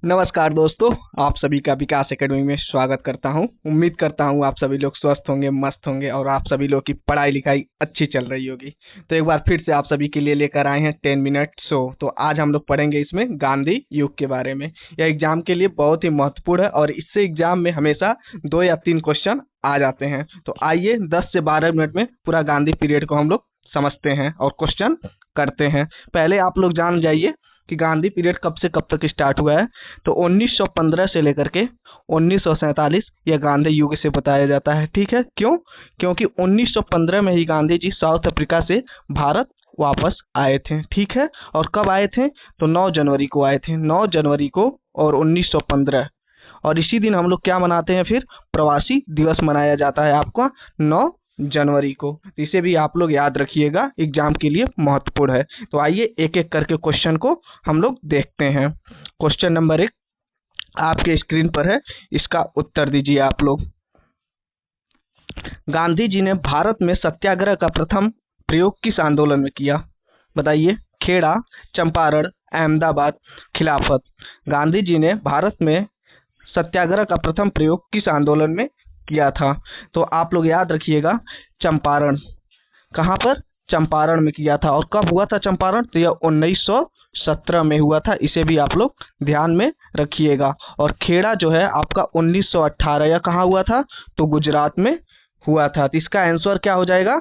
नमस्कार दोस्तों, आप सभी का विकास एकेडमी में स्वागत करता हूं। उम्मीद करता हूं आप सभी लोग स्वस्थ होंगे, मस्त होंगे और आप सभी लोग की पढ़ाई लिखाई अच्छी चल रही होगी। तो एक बार फिर से आप सभी के लिए लेकर आए हैं 10 मिनट शो। तो आज हम लोग पढ़ेंगे इसमें गांधी युग के बारे में। यह एग्जाम के लिए बहुत ही महत्वपूर्ण है और इससे एग्जाम में हमेशा 2 या 3 क्वेश्चन आ जाते हैं। तो आइए 10 से 12 मिनट में पूरा गांधी पीरियड को हम लोग समझते हैं और क्वेश्चन करते हैं। पहले आप लोग जान जाइए कि गांधी पीरियड कब से कब तक स्टार्ट हुआ है। तो 1915 से लेकर के 1947 यह गांधी युग से बताया जाता है। ठीक है, क्यों? क्योंकि 1915 में ही गांधी जी साउथ अफ्रीका से भारत वापस आए थे। ठीक है, और कब आए थे? तो 9 जनवरी को आए थे, 9 जनवरी को और 1915। और इसी दिन हम लोग क्या मनाते हैं? फिर प्रवासी दिवस मनाया जाता है आपका 9 जनवरी को। तो इसे भी आप लोग याद रखिएगा, एग्जाम के लिए महत्वपूर्ण है। तो आइए एक एक करके क्वेश्चन को हम लोग देखते हैं। क्वेश्चन नंबर 1 आपके स्क्रीन पर है, इसका उत्तर दीजिए आप लोग। गांधी जी ने भारत में सत्याग्रह का प्रथम प्रयोग किस आंदोलन में किया? बताइए। खेड़ा, चंपारण, अहमदाबाद, खिलाफत। गांधी जी ने भारत में सत्याग्रह का प्रथम प्रयोग किस आंदोलन में किया था? तो आप लोग याद रखिएगा, चंपारण। कहाँ पर? चंपारण में किया था। और कब हुआ था चंपारण? तो यह 1917 में हुआ था। इसे भी आप लोग ध्यान में रखिएगा। और खेड़ा जो है आपका 1918, या कहाँ हुआ था? तो गुजरात में हुआ था। तो इसका आंसर क्या हो जाएगा?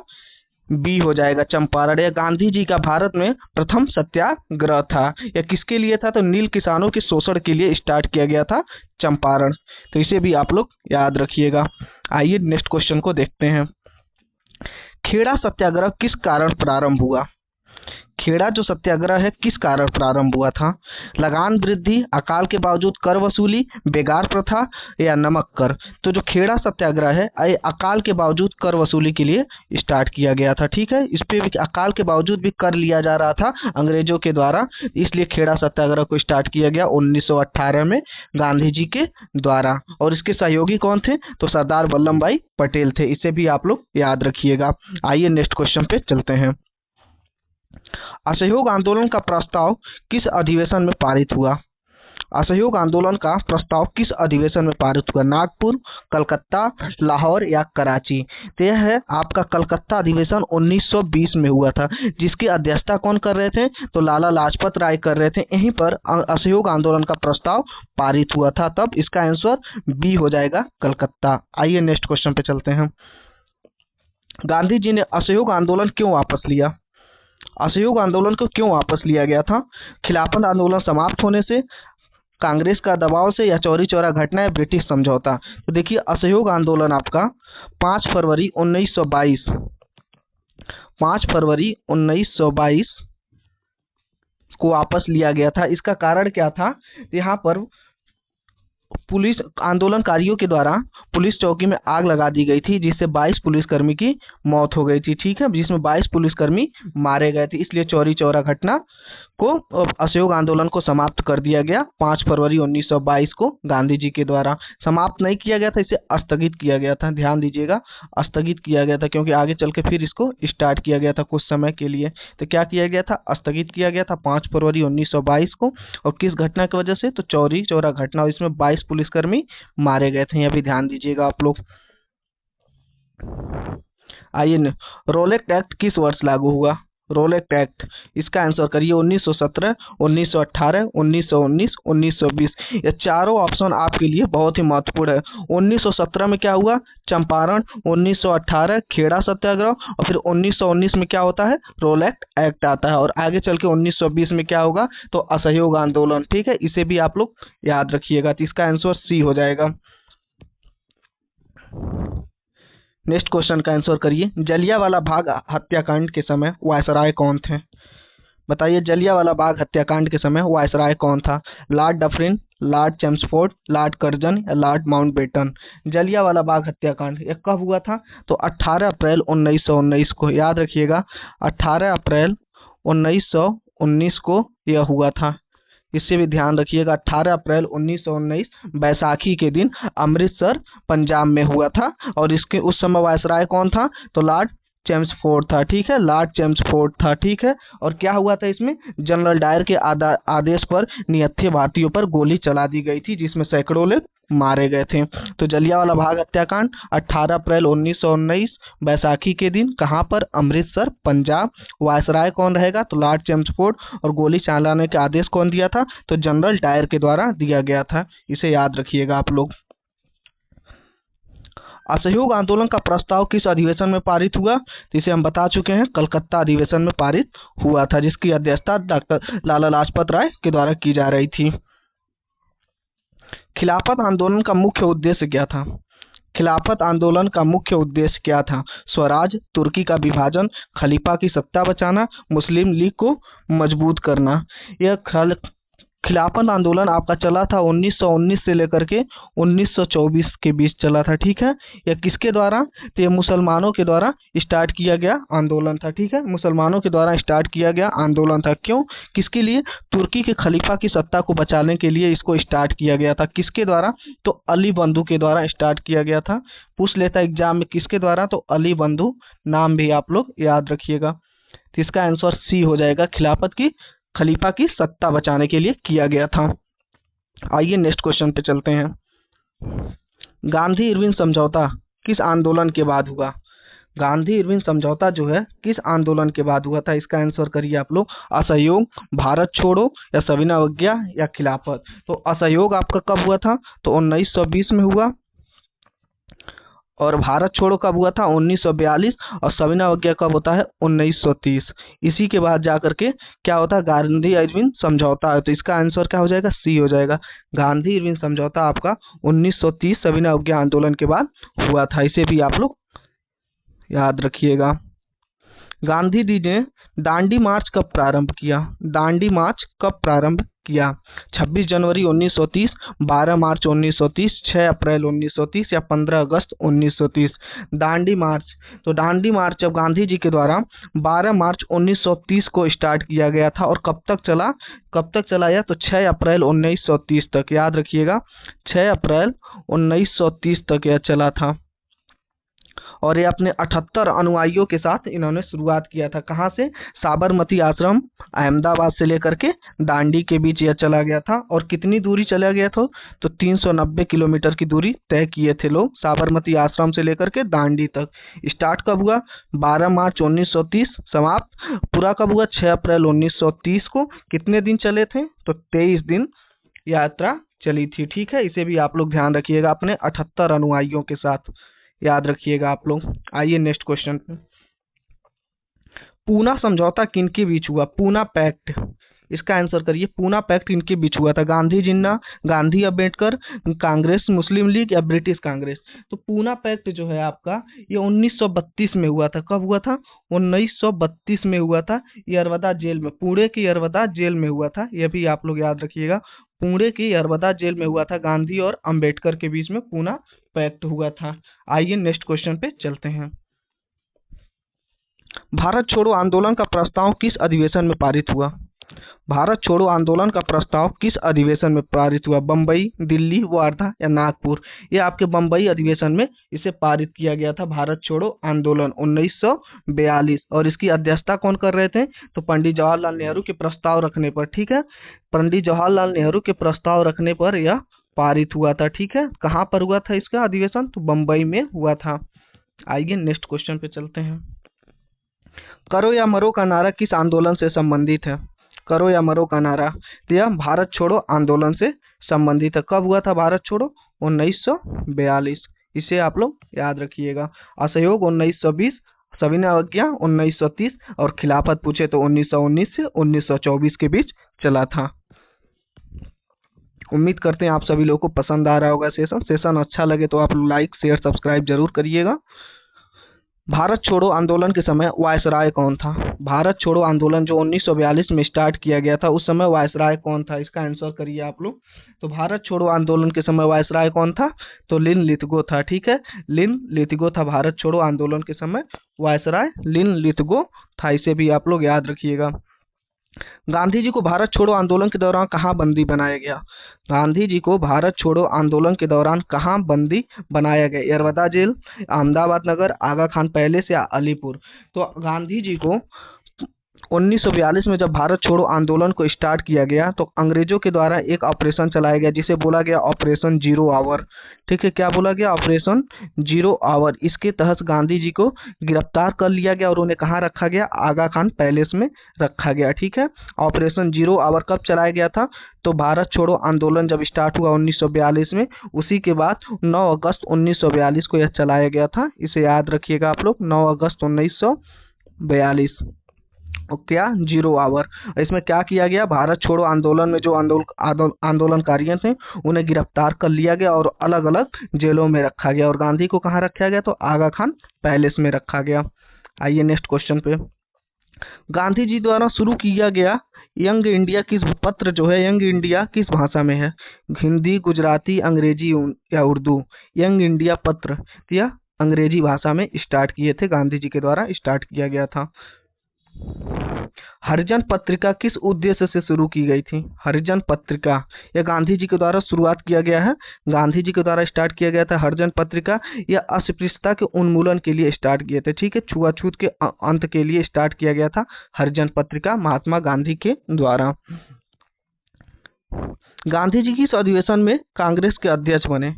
बी हो जाएगा, चंपारण। यह गांधी जी का भारत में प्रथम सत्याग्रह था। यह किसके लिए था? तो नील किसानों के शोषण के लिए स्टार्ट किया गया था चंपारण। तो इसे भी आप लोग याद रखिएगा। आइए नेक्स्ट क्वेश्चन को देखते हैं। खेड़ा सत्याग्रह किस कारण प्रारंभ हुआ? खेड़ा जो सत्याग्रह है किस कारण प्रारंभ हुआ था? लगान वृद्धि, अकाल के बावजूद कर वसूली, बेगार प्रथा या नमक कर। तो जो खेड़ा सत्याग्रह है ये अकाल के बावजूद कर वसूली के लिए स्टार्ट किया गया था। ठीक है, इस पे भी अकाल के बावजूद भी कर लिया जा रहा था अंग्रेजों के द्वारा, इसलिए खेड़ा सत्याग्रह को स्टार्ट किया गया 1918 में गांधी जी के द्वारा। और इसके सहयोगी कौन थे? तो सरदार वल्लभ भाई पटेल थे। इसे भी आप लोग याद रखिएगा। आइए नेक्स्ट क्वेश्चन पे चलते हैं। असहयोग आंदोलन का प्रस्ताव किस अधिवेशन में पारित हुआ? असहयोग आंदोलन का प्रस्ताव किस अधिवेशन में पारित हुआ? नागपुर, कलकत्ता, लाहौर या कराची। तो यह है आपका कलकत्ता अधिवेशन 1920 में हुआ था, जिसकी अध्यक्षता कौन कर रहे थे? तो लाला लाजपत राय कर रहे थे। यहीं पर असहयोग आंदोलन का प्रस्ताव पारित हुआ था, तब इसका आंसर बी हो जाएगा, कलकत्ता। आइए नेक्स्ट क्वेश्चन पे चलते हैं। गांधी जी ने असहयोग आंदोलन क्यों वापस लिया? असहयोग आंदोलन को क्यों वापस लिया गया था? खिलाफत आंदोलन समाप्त होने से, कांग्रेस का दबाव से, या चौरी चौरा घटना या ब्रिटिश समझौता। तो देखिए, असहयोग आंदोलन आपका 5 फरवरी 1922 5 फरवरी 1922 को वापस लिया गया था। इसका कारण क्या था? यहाँ पर पुलिस आंदोलनकारियों के द्वारा पुलिस चौकी में आग लगा दी गई थी, जिससे 22 पुलिसकर्मी की मौत हो गई थी। ठीक है, जिसमें 22 पुलिसकर्मी मारे गए थे। इसलिए चौरी चौरा घटना को, असहयोग आंदोलन को समाप्त कर दिया गया 5 फरवरी 1922 को गांधी जी के द्वारा। समाप्त नहीं किया गया था, इसे स्थगित किया गया था। ध्यान दीजिएगा, स्थगित किया गया था, क्योंकि आगे चल के फिर इसको स्टार्ट किया गया था कुछ समय के लिए। तो क्या किया गया था? स्थगित किया गया था 5 फरवरी 1922 को। और किस घटना की वजह से? तो चौरी चौरा घटना, और इसमें 22 पुलिसकर्मी मारे गए थे। यह भी ध्यान दीजिएगा आप लोग। आइए, रोलेक्ट एक्ट किस वर्ष लागू हुआ? रोलेक्ट एक्ट, इसका आंसर करिए। 1917, 1918, 1919, 1920। ये चारों ऑप्शन आपके लिए बहुत ही महत्वपूर्ण है। 1917 में क्या हुआ? चंपारण। 1918 खेड़ा सत्याग्रह। और फिर 1919 में क्या होता है? रोलेक्ट एक्ट आता है। और आगे चल के 1920 में क्या होगा? तो असहयोग आंदोलन। ठीक है, इसे भी आप लोग याद रखिएगा। तो इसका आंसर सी हो जाएगा। नेक्स्ट क्वेश्चन का आंसर करिए। जलियांवाला बाग हत्याकांड के समय वायसराय कौन थे? बताइए, जलियांवाला बाग हत्याकांड के समय वायसराय कौन था? Lord Dufferin, Lord Chelmsford, Lord Curzon या लॉर्ड माउंटबेटन। जलियांवाला बाग हत्याकांड यह कब हुआ था? तो 18 अप्रैल 1919 को। याद रखिएगा, 18 अप्रैल 1919 को यह हुआ था। इससे भी ध्यान रखिएगा, 18 अप्रैल 1919 बैसाखी के दिन अमृतसर पंजाब में हुआ था। और इसके उस समय वायसराय कौन था? तो लॉर्ड चेम्सफोर्ड था, ठीक है, लॉर्ड चेम्सफोर्ड था, ठीक है। और क्या हुआ था इसमें, जनरल डायर के आदेश पर निहत्थे भारतीयों पर गोली चला दी गई थी, जिसमें सैकड़ों लोग मारे गए थे। तो जलियांवाला बाग हत्याकांड 18 अप्रैल 1919 बैसाखी के दिन, कहाँ पर, अमृतसर, पंजाब। वायसराय कौन रहेगा, तो लॉर्ड चेम्सफोर्ड। और गोली चलाने का आदेश कौन दिया था, तो जनरल डायर के द्वारा दिया गया था। इसे याद रखिएगा आप लोग। असहयोग आंदोलन का प्रस्ताव किस अधिवेशन में पारित हुआ, तो इसे हम बता चुके हैं, कलकत्ता अधिवेशन में पारित हुआ था, जिसकी अध्यक्षता डॉक्टर लाला लाजपत राय के द्वारा की जा रही थी। खिलाफत आंदोलन का मुख्य उद्देश्य क्या था, खिलाफत आंदोलन का मुख्य उद्देश्य क्या था, स्वराज, तुर्की का विभाजन, खलीफा की सत्ता बचाना, मुस्लिम लीग को मजबूत करना। यह खिलाफत आंदोलन आपका चला था 1919 से लेकर के 1924 के बीच चला था, ठीक है। यह किसके द्वारा, तो ये मुसलमानों के द्वारा स्टार्ट किया गया आंदोलन था, ठीक है, मुसलमानों के द्वारा स्टार्ट किया गया आंदोलन था। क्यों, किसके लिए, तुर्की के खलीफा की सत्ता को बचाने के लिए इसको स्टार्ट किया गया था। किसके द्वारा, तो अली बंधु के द्वारा स्टार्ट किया गया था। पूछ लेता एग्जाम में किसके द्वारा, तो अली बंधु, नाम भी आप लोग याद रखिएगा। तो इसका आंसर सी हो जाएगा, खलीफा की सत्ता बचाने के लिए किया गया था। आइए नेक्स्ट क्वेश्चन पे चलते हैं। गांधी इरविन समझौता किस आंदोलन के बाद हुआ, गांधी इरविन समझौता जो है किस आंदोलन के बाद हुआ था, इसका आंसर करिए आप लोग। असहयोग, भारत छोड़ो, या सविनय अवज्ञा, या खिलाफत। तो असहयोग आपका कब हुआ था, तो 1920 में हुआ। और भारत छोड़ो कब हुआ था, 1942। और सविनय अवज्ञा कब होता है, 1930। इसी के बाद जाकर के क्या होता है, गांधी इरविन समझौता है। तो इसका आंसर क्या हो जाएगा, सी हो जाएगा। गांधी इरविन समझौता आपका 1930 सविनय अवज्ञा आंदोलन के बाद हुआ था। इसे भी आप लोग याद रखिएगा। गांधी जी ने दांडी मार्च कब प्रारंभ किया, दांडी मार्च कब प्रारंभ किया, 26 जनवरी 1930, 12 मार्च 1930, 6 अप्रैल 1930, या 15 अगस्त 1930। दांडी मार्च, तो दांडी मार्च जब गांधी जी के द्वारा 12 मार्च 1930 को स्टार्ट किया गया था, और कब तक चला यह, तो 6 अप्रैल 1930 तक, याद रखिएगा, 6 अप्रैल 1930 तक यह चला था। और ये अपने 78 अनुयायियों के साथ इन्होंने शुरुआत किया था। कहाँ से, साबरमती आश्रम अहमदाबाद से लेकर के दांडी के बीच यह चला गया था। और कितनी दूरी चला गया था, तो 390 किलोमीटर की दूरी तय किए थे लोग, साबरमती आश्रम से लेकर के दांडी तक। स्टार्ट कब हुआ, 12 मार्च 1930, समाप्त पूरा कब हुआ, 6 अप्रैल 1930 को। कितने दिन चले थे, तो 23 दिन यात्रा चली थी, ठीक है। इसे भी आप लोग ध्यान रखिएगा, अपने 78 अनुयायियों के साथ याद रखिएगा आप लोग। आइए नेक्स्ट क्वेश्चन पे। पूना समझौता किनके बीच हुआ, पूना पैक्ट, इसका आंसर करिए। पूना पैक्ट किनके बीच हुआ था, गांधी जिन्ना, गांधी अम्बेडकर, कांग्रेस, मुस्लिम लीग, या ब्रिटिश कांग्रेस। तो पूना पैक्ट जो है आपका ये 1932 में हुआ था। कब हुआ था, 1932 में हुआ था, यरवदा जेल में, पुणे की यरवदा जेल में हुआ था। यह भी आप लोग याद रखिएगा, पुणे की यरवदा जेल में हुआ था, गांधी और अम्बेडकर के बीच में पूना पैक्ट हुआ था। आइए नेक्स्ट क्वेश्चन पे चलते हैं। भारत छोड़ो आंदोलन का प्रस्ताव किस अधिवेशन में पारित हुआ, भारत छोड़ो आंदोलन का प्रस्ताव किस अधिवेशन में पारित हुआ, बम्बई, दिल्ली, वार्धा, या नागपुर। ये आपके बम्बई अधिवेशन में इसे पारित किया गया था, भारत छोड़ो आंदोलन 1942। और इसकी अध्यक्षता कौन कर रहे थे, तो पंडित जवाहरलाल नेहरू के प्रस्ताव रखने पर, ठीक है, पंडित जवाहरलाल नेहरू के प्रस्ताव रखने पर यह पारित हुआ था, ठीक है। कहाँ पर हुआ था इसका अधिवेशन, तो बम्बई में हुआ था। आइए नेक्स्ट क्वेश्चन पे चलते हैं। करो या मरो का नारा किस आंदोलन से संबंधित है, करो या मरो का नारा, तो यह भारत छोड़ो आंदोलन से संबंधित है। कब हुआ था भारत छोड़ो, 1942। इसे आप लोग याद रखिएगा। असहयोग 1920, सविनय अवज्ञा 1930, और खिलाफत पूछे तो 1919 से 1924 के बीच चला था। उम्मीद करते हैं आप सभी लोगों को पसंद आ रहा होगा सेशन अच्छा लगे तो आप लाइक, शेयर, सब्सक्राइब जरूर करिएगा। भारत छोड़ो आंदोलन के समय वायसराय कौन था, भारत छोड़ो आंदोलन जो 1942 में स्टार्ट किया गया था, उस समय वायसराय कौन था, इसका आंसर करिए आप लोग। तो भारत छोड़ो आंदोलन के समय वायसराय कौन था, तो लिन लिथगो था, ठीक है, लिन लिथगो था। भारत छोड़ो आंदोलन के समय वायसराय लिन लिथगो था। इसे भी आप लोग याद रखिएगा। गांधी जी को भारत छोड़ो आंदोलन के दौरान कहाँ बंदी बनाया गया? गांधी जी को भारत छोड़ो आंदोलन के दौरान कहाँ बंदी बनाया गया? यरवदा जेल, अहमदाबाद नगर, आगा खान पैलेस या अलीपुर? तो गांधी जी को 1942 में जब भारत छोड़ो आंदोलन को स्टार्ट किया गया तो अंग्रेजों के द्वारा एक ऑपरेशन चलाया गया जिसे बोला गया ऑपरेशन जीरो आवर। ठीक है, क्या बोला गया? Operation zero hour. इसके तहत गांधी जी को गिरफ्तार कर लिया गया और उन्हें कहाँ रखा गया? आगा खान पैलेस में रखा गया। ठीक है, ऑपरेशन जीरो आवर कब चलाया गया था? तो भारत छोड़ो आंदोलन जब स्टार्ट हुआ 1942 में, उसी के बाद 9 अगस्त 1942 को यह चलाया गया था। इसे याद रखिएगा आप लोग, 9 अगस्त 1942। और क्या? Zero hour. इसमें क्या किया गया? भारत छोड़ो आंदोलन में जो आंदोलनकारी थे उन्हें गिरफ्तार कर लिया गया और अलग अलग जेलों में रखा गया। और गांधी को कहाँ रखा गया? तो आगा खान पैलेस में रखा गया। आइए नेक्स्ट क्वेश्चन पे। गांधी जी द्वारा शुरू किया गया यंग इंडिया किस पत्र जो है यंग इंडिया किस भाषा में है? हिंदी, गुजराती, अंग्रेजी या उर्दू? यंग इंडिया पत्र या अंग्रेजी भाषा में स्टार्ट किए थे, गांधी जी के द्वारा स्टार्ट किया गया था। हरिजन पत्रिका किस उद्देश्य से शुरू की गई थी? हरिजन पत्रिका यह गांधी जी के द्वारा शुरुआत किया गया है, गांधी जी के द्वारा स्टार्ट किया गया था। हरिजन पत्रिका यह अस्पृश्यता के उन्मूलन के लिए स्टार्ट किए थे। ठीक है, छुआछूत के अंत के लिए स्टार्ट किया गया था हरिजन पत्रिका महात्मा गांधी के द्वारा। गांधी जी किस अधिवेशन में कांग्रेस के अध्यक्ष बने?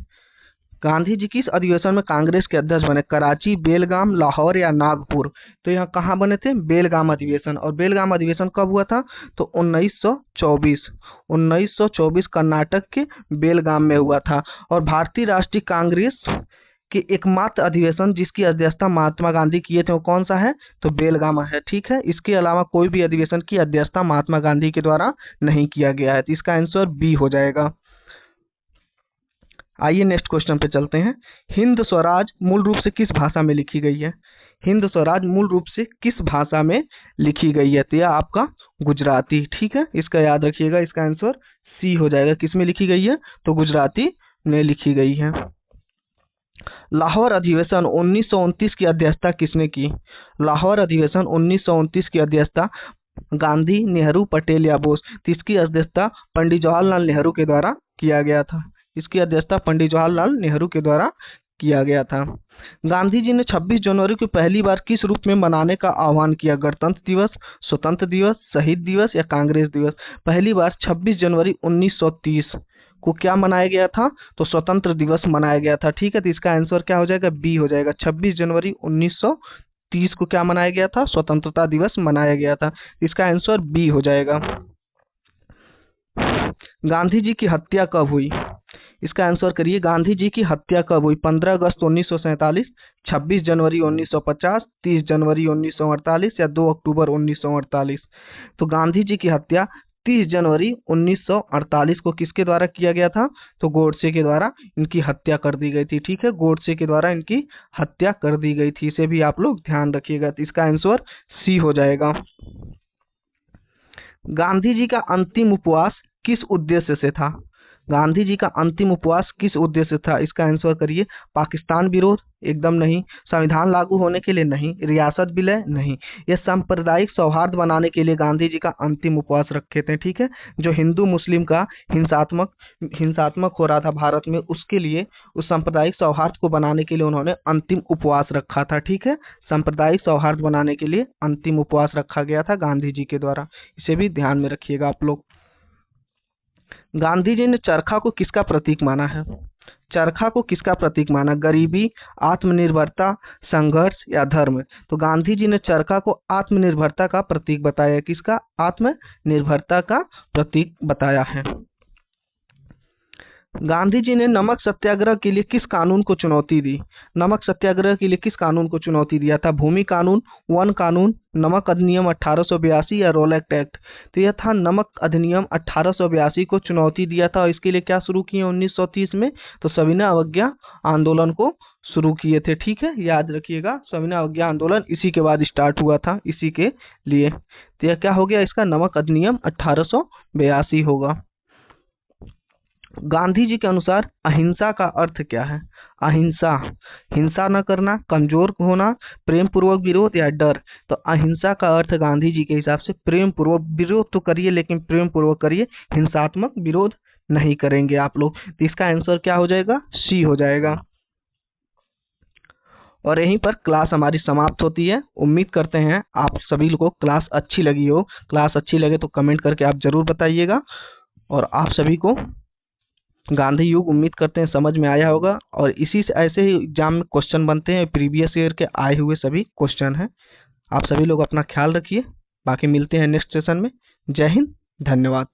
गांधी जी किस अधिवेशन में कांग्रेस के अध्यक्ष बने? कराची, बेलगाम, लाहौर या नागपुर? तो यहाँ कहाँ बने थे? बेलगाम अधिवेशन। और बेलगाम अधिवेशन कब हुआ था? तो 1924 कर्नाटक के बेलगाम में हुआ था। और भारतीय राष्ट्रीय कांग्रेस के एकमात्र अधिवेशन जिसकी अध्यक्षता महात्मा गांधी किए थे वो कौन सा है? तो बेलगाम है। ठीक है, इसके अलावा कोई भी अधिवेशन की अध्यक्षता महात्मा गांधी के द्वारा नहीं किया गया है। तो इसका आंसर बी हो जाएगा। आइए नेक्स्ट क्वेश्चन पे चलते हैं। हिंद स्वराज मूल रूप से किस भाषा में लिखी गई है? हिंद स्वराज मूल रूप से किस भाषा में लिखी गई है? तो यह आपका गुजराती। ठीक है, इसका याद रखिएगा, इसका आंसर सी हो जाएगा। किस में लिखी गई है? तो गुजराती में लिखी गई है। लाहौर अधिवेशन 1929 की अध्यक्षता किसने की? लाहौर अधिवेशन 1929 की अध्यक्षता गांधी, नेहरू, पटेल या बोस? तो इसकी अध्यक्षता पंडित जवाहरलाल नेहरू के द्वारा किया गया था। इसकी अध्यक्षता पंडित जवाहरलाल नेहरू के द्वारा किया गया था। गांधी जी ने 26 जनवरी को पहली बार किस रूप में मनाने का आह्वान किया? गणतंत्र दिवस, स्वतंत्र दिवस, शहीद दिवस या कांग्रेस दिवस? पहली बार 26 जनवरी 1930 को क्या मनाया गया था? तो स्वतंत्र दिवस मनाया गया था। ठीक है, तो इसका आंसर क्या हो जाएगा? बी हो जाएगा। 26 जनवरी 1930 को क्या मनाया गया था? स्वतंत्रता दिवस मनाया गया था। इसका आंसर बी हो जाएगा। गांधी जी की हत्या कब हुई? इसका आंसर करिए। गांधी जी की हत्या कब हुई? 15 अगस्त 1947, 26 जनवरी 1950, 30 जनवरी 1948 या 2 अक्टूबर 1948? तो गांधी जी की हत्या 30 जनवरी 1948 को किसके द्वारा किया गया था? तो गोडसे के द्वारा इनकी हत्या कर दी गई थी। ठीक है, गोडसे के द्वारा इनकी हत्या कर दी गई थी। इसे भी आप लोग ध्यान रखिएगा। तो इसका आंसर सी हो जाएगा। गांधी जी का अंतिम उपवास किस उद्देश्य से था? गांधी जी का अंतिम उपवास किस उद्देश्य था? इसका आंसर करिए। पाकिस्तान विरोध? एकदम नहीं। संविधान लागू होने के लिए? नहीं। रियासत विलय? नहीं। यह सांप्रदायिक सौहार्द बनाने के लिए गांधी जी का अंतिम उपवास रखे थे। ठीक है, जो हिंदू मुस्लिम का हिंसात्मक हो रहा था भारत में, उसके लिए, उस सांप्रदायिक सौहार्द को बनाने के लिए उन्होंने अंतिम उपवास रखा था। ठीक है, सांप्रदायिक सौहार्द बनाने के लिए अंतिम उपवास रखा गया था गांधी जी के द्वारा। इसे भी ध्यान में रखिएगा आप लोग। गांधी जी ने चरखा को किसका प्रतीक माना है? चरखा को किसका प्रतीक माना? गरीबी, आत्मनिर्भरता, संघर्ष या धर्म? तो गांधी जी ने चरखा को आत्मनिर्भरता का प्रतीक बताया। किसका? आत्मनिर्भरता का प्रतीक बताया है। गांधी जी ने नमक सत्याग्रह के लिए किस कानून को चुनौती दी? नमक सत्याग्रह के लिए किस कानून को चुनौती दिया था? भूमि कानून, वन कानून, नमक अधिनियम 1882 या रोलैक्ट एक्ट? तो यह था नमक अधिनियम 1882 को चुनौती दिया था। और इसके लिए क्या शुरू किए 1930 में? तो सविनय अवज्ञा आंदोलन को शुरू किए थे। ठीक है, याद रखिएगा, सविनय अवज्ञा आंदोलन इसी के बाद स्टार्ट हुआ था, इसी के लिए। तो यह क्या हो गया? इसका नमक अधिनियम 1882 होगा। गांधी जी के अनुसार अहिंसा का अर्थ क्या है? अहिंसा, हिंसा न करना, कमजोर होना, प्रेम पूर्वक विरोध या डर। तो अहिंसा का अर्थ गांधी जी के हिसाब से प्रेम पूर्वक विरोध तो करिए, लेकिन प्रेम पूर्वक करिए, हिंसात्मक विरोध नहीं करेंगे आप लोग। तो इसका आंसर क्या हो जाएगा? सी हो जाएगा। और यहीं पर क्लास हमारी समाप्त होती है। उम्मीद करते हैं आप सभी लोगों को क्लास अच्छी लगी हो। क्लास अच्छी लगे तो कमेंट करके आप जरूर बताइएगा। और आप सभी को गांधी युग उम्मीद करते हैं समझ में आया होगा। और इसी से ऐसे ही एग्जाम में क्वेश्चन बनते हैं, प्रीवियस ईयर के आए हुए सभी क्वेश्चन हैं। आप सभी लोग अपना ख्याल रखिए। बाकी मिलते हैं नेक्स्ट सेशन में। जय हिंद, धन्यवाद।